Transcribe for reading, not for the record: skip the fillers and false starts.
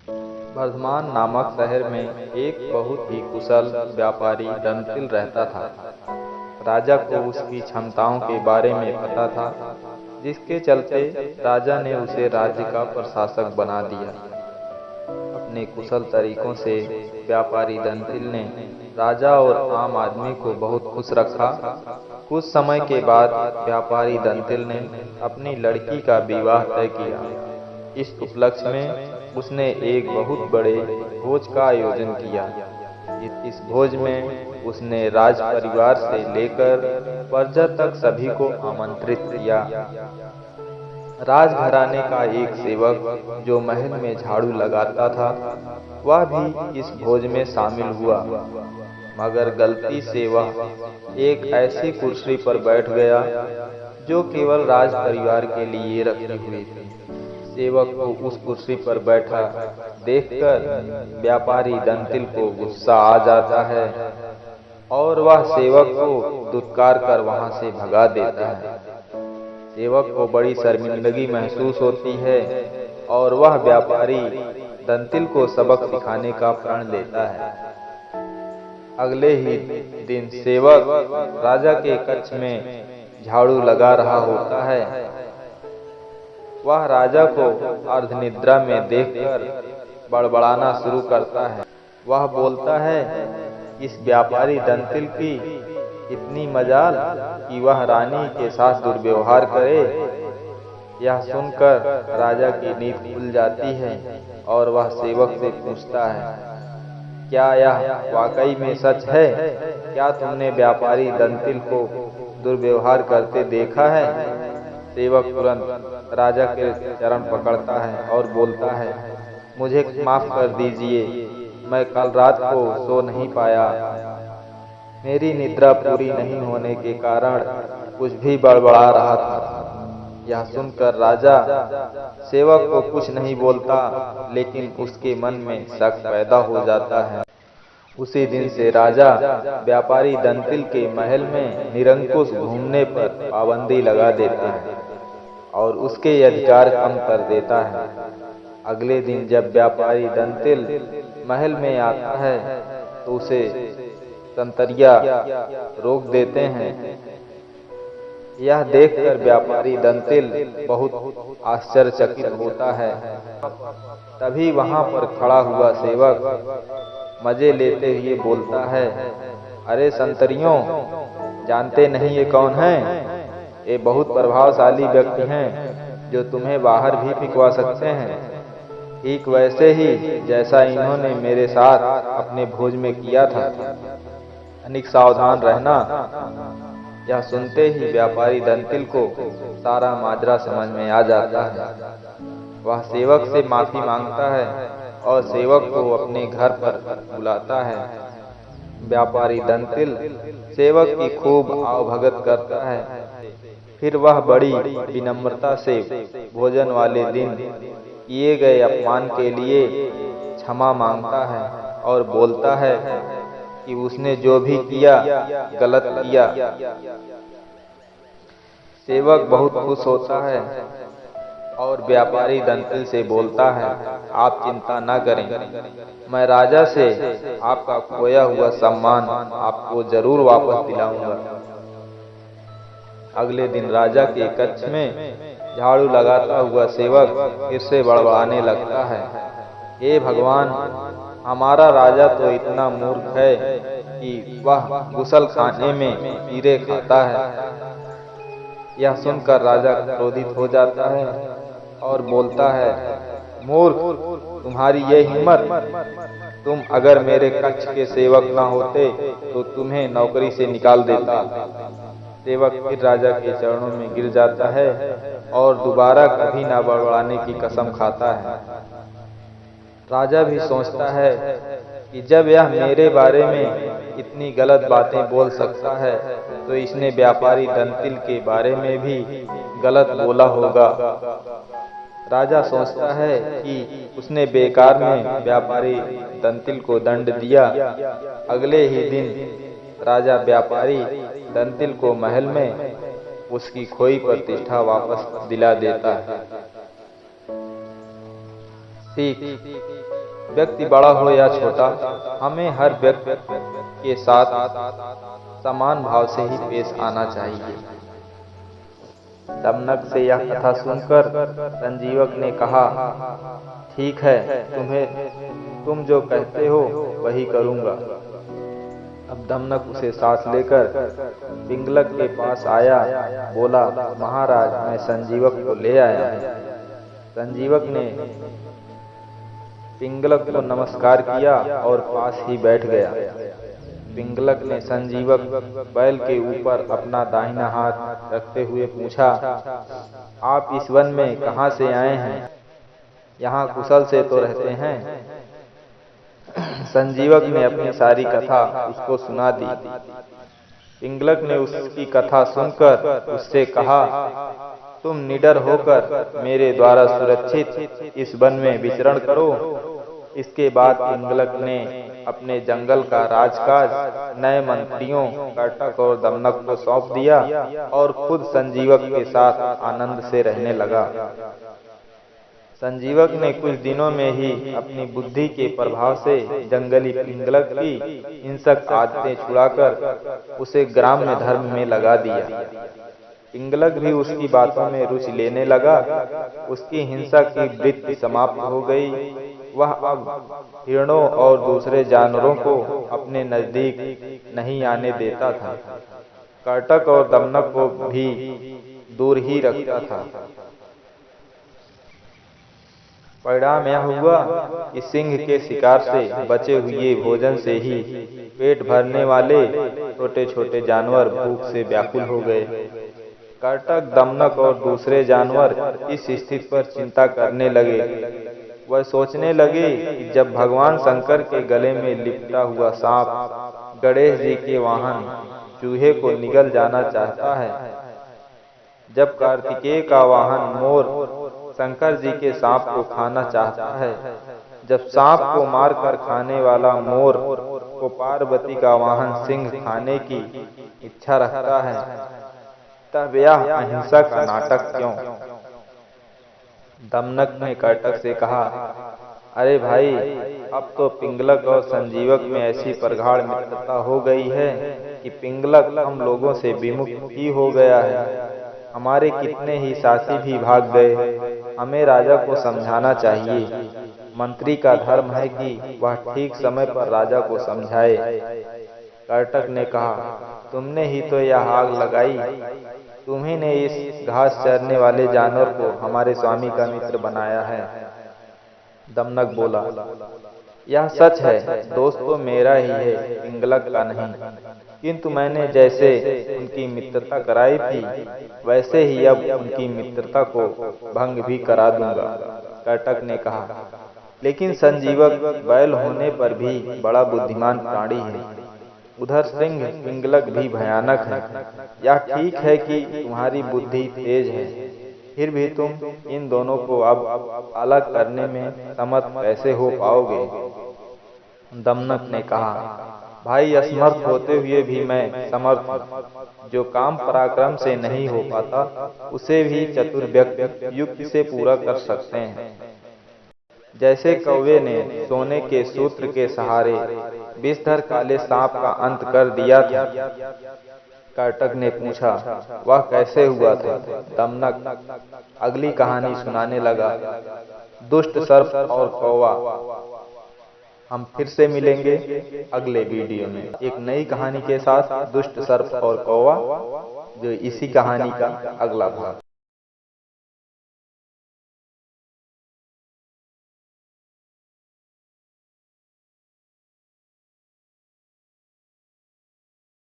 वर्धमान नामक शहर में एक बहुत ही कुशल व्यापारी दंतिल रहता था। राजा को उसकी क्षमताओं के बारे में पता था, जिसके चलते राजा ने उसे राज्य का प्रशासक बना दिया। अपने कुशल तरीकों से व्यापारी दंतिल ने राजा और आम आदमी को बहुत खुश रखा। कुछ समय के बाद व्यापारी दंतिल ने अपनी लड़की का विवाह तय किया। इस उपलक्ष्य में उसने एक बहुत बड़े भोज का आयोजन किया। इस भोज में उसने राज परिवार से लेकर प्रजा तक सभी को आमंत्रित किया। राजघराने का एक सेवक जो महल में झाड़ू लगाता था, वह भी इस भोज में शामिल हुआ, मगर गलती से वह एक ऐसी कुर्सी पर बैठ गया जो केवल राज परिवार के लिए रखी हुई थी। सेवक को उस कुर्सी पर बैठा देखकर व्यापारी दंतिल को गुस्सा आ जाता है और वह सेवक को धुतकार कर वहां से भगा देता है। सेवक को बड़ी शर्मिंदगी महसूस होती है और वह व्यापारी दंतिल को सबक सिखाने का प्रण लेता है। अगले ही दिन सेवक राजा के कक्ष में झाड़ू लगा रहा होता है। वह राजा को अर्धनिद्रा में देखकर बड़बड़ाना शुरू करता है। वह बोलता है, इस व्यापारी दंतिल की इतनी मजाल कि वह रानी के साथ दुर्व्यवहार करे। यह सुनकर राजा की नींद खुल जाती है और वह सेवक से पूछता है, क्या यह वाकई में सच है? क्या तुमने व्यापारी दंतिल को दुर्व्यवहार करते देखा है? सेवक तुरंत राजा के चरण पकड़ता है और बोलता है, मुझे माफ कर दीजिए, मैं कल रात को सो नहीं पाया। मेरी निद्रा पूरी नहीं होने के कारण कुछ भी बड़बड़ा रहा था। यह सुनकर राजा सेवक को कुछ नहीं बोलता, लेकिन उसके मन में शक पैदा हो जाता है। उसी दिन से राजा व्यापारी दंतिल के महल में निरंकुश घूमने पर पाबंदी लगा देता है और उसके अधिकार कम कर देता है। अगले दिन जब व्यापारी दंतिल महल में आता है तो उसे संतरिया रोक देते हैं। यह देखकर व्यापारी दंतिल बहुत आश्चर्यचकित होता है। तभी वहां पर खड़ा हुआ सेवक मजे लेते हुए बोलता है, अरे संतरियों, जानते नहीं ये कौन है? ये बहुत प्रभावशाली व्यक्ति हैं जो तुम्हें बाहर भी फिकवा सकते हैं, ठीक वैसे ही जैसा इन्होंने मेरे साथ अपने भोज में किया था। अनिक सावधान रहना। यह सुनते ही व्यापारी दंतिल को सारा माजरा समझ में आ जाता है। वह सेवक से माफी मांगता है और सेवक को अपने घर पर बुलाता है। व्यापारी दंतिल सेवक की खूब आवभगत करता है। फिर वह बड़ी विनम्रता से भोजन वाले दिन किए गए अपमान के लिए क्षमा मांगता है और बोलता है कि उसने जो भी किया गलत किया। सेवक बहुत खुश होता है और व्यापारी दंतिल से बोलता है, आप चिंता न करें, मैं राजा से आपका खोया हुआ सम्मान आपको जरूर वापस दिलाऊंगा। अगले दिन राजा के कक्ष में झाड़ू लगाता हुआ सेवक फिर से बड़बड़ाने लगता है, हे भगवान, हमारा राजा तो इतना मूर्ख है कि वह गुसल खाने में कीड़े खाता है। यह सुनकर राजा क्रोधित हो जाता है और बोलता है, मूर्ख, तुम्हारी ये हिम्मत! तुम अगर मेरे कक्ष के सेवक न होते तो तुम्हें नौकरी से निकाल देता। सेवक फिर राजा के चरणों में गिर जाता है और दोबारा कभी न बड़बड़ाने की कसम खाता है। राजा भी सोचता है कि जब यह मेरे बारे में इतनी गलत बातें बोल सकता है तो इसने व्यापारी दंतिल के बारे में भी गलत बोला होगा। राजा सोचता है कि उसने बेकार में व्यापारी दंतिल को दंड दिया। अगले ही दिन राजा व्यापारी दंतिल को महल में उसकी खोई प्रतिष्ठा वापस दिला देता है। सीख। व्यक्ति बड़ा हो या छोटा, हमें हर व्यक्ति के साथ समान भाव से ही पेश आना चाहिए। दमनक से यह कथा सुनकर संजीवक ने कहा, ठीक है, तुम जो कहते हो वही करूंगा। अब दमनक उसे साथ लेकर पिंगलक के पास आया, बोला, महाराज, मैं संजीवक को ले आया। संजीवक ने पिंगलक को नमस्कार किया और पास ही बैठ गया। पिंगलक ने संजीवक बैल के ऊपर अपना दाहिना हाथ रखते हुए पूछा, आप इस वन में कहाँ से आए हैं? यहाँ कुशल से तो रहते हैं? संजीवक ने अपनी सारी कथा उसको सुना दी। पिंगलक ने उसकी कथा सुनकर उससे कहा, तुम निडर होकर मेरे द्वारा सुरक्षित इस वन में विचरण करो। इसके बाद पिंगलक ने अपने जंगल का राजकाज नए मंत्रियों कर्टक और दमनक को सौंप दिया और खुद संजीवक के साथ आनंद से रहने लगा। संजीवक ने कुछ दिनों में ही अपनी बुद्धि के प्रभाव से जंगली पिंगलक की हिंसक आदतें छुड़ाकर उसे ग्राम्य धर्म में लगा दिया। पिंगलक भी उसकी बातों में रुचि लेने लगा। उसकी हिंसा की वृत्ति समाप्त हो गई। वह अब हिरणों और दूसरे जानवरों को अपने नजदीक नहीं आने देता था। कर्टक और दमनक को भी दूर ही रखता था। परिणाम यह हुआ कि सिंह के शिकार से बचे हुए भोजन से ही पेट भरने वाले छोटे छोटे जानवर भूख से व्याकुल हो गए। कर्टक, दमनक और दूसरे जानवर इस स्थिति पर चिंता करने लगे। वह सोचने लगे कि जब भगवान शंकर के गले में लिपटा हुआ सांप गणेश जी के वाहन चूहे को निगल जाना चाहता है, जब कार्तिकेय का वाहन मोर शंकर जी के सांप को खाना चाहता है, जब सांप को मारकर खाने वाला मोर को पार्वती का वाहन सिंह खाने की इच्छा रखता है, तब यह अहिंसा का नाटक क्यों? दमनक ने कर्टक से कहा, अरे भाई, अब तो पिंगलक और संजीवक में ऐसी प्रगाढ़ मित्रता हो गई है कि पिंगलक हम लोगों से विमुख ही हो गया है। हमारे कितने ही साथी भी भाग गए। हमें राजा को समझाना चाहिए। मंत्री का धर्म है कि वह ठीक समय पर राजा को समझाए। कर्टक ने कहा, तुमने ही तो यह आग लगाई। तुम्ही ने इस घास चरने वाले जानवर को हमारे स्वामी का मित्र बनाया है। दमनक बोला, यह सच है, दोस्त तो मेरा ही है, पिंगलक का नहीं। किंतु मैंने जैसे उनकी मित्रता कराई थी, वैसे ही अब उनकी मित्रता को भंग भी करा दूंगा। कर्टक ने कहा, लेकिन संजीवक बैल होने पर भी बड़ा बुद्धिमान प्राणी है। उधर सिंह पिंगलक भी भयानक है। यह ठीक है कि तुम्हारी बुद्धि तेज है, फिर भी तुम इन दोनों को अब अलग करने में समर्थ कैसे हो पाओगे? दमनक ने कहा, भाई, असमर्थ होते हुए भी मैं समर्थ हूँ। जो काम पराक्रम से नहीं हो पाता, उसे भी चतुर व्यक्ति युक्ति से पूरा कर सकते हैं। जैसे कौवे ने सोने के सूत्र के सहारे विषधर काले सांप का अंत कर दिया था। कर्टक ने पूछा, वह कैसे हुआ था? दमनक अगली कहानी सुनाने लगा, दुष्ट सर्प और कौवा। हम फिर से मिलेंगे अगले वीडियो में एक नई कहानी के साथ, दुष्ट सर्प और कौवा, जो इसी कहानी का अगला भाग।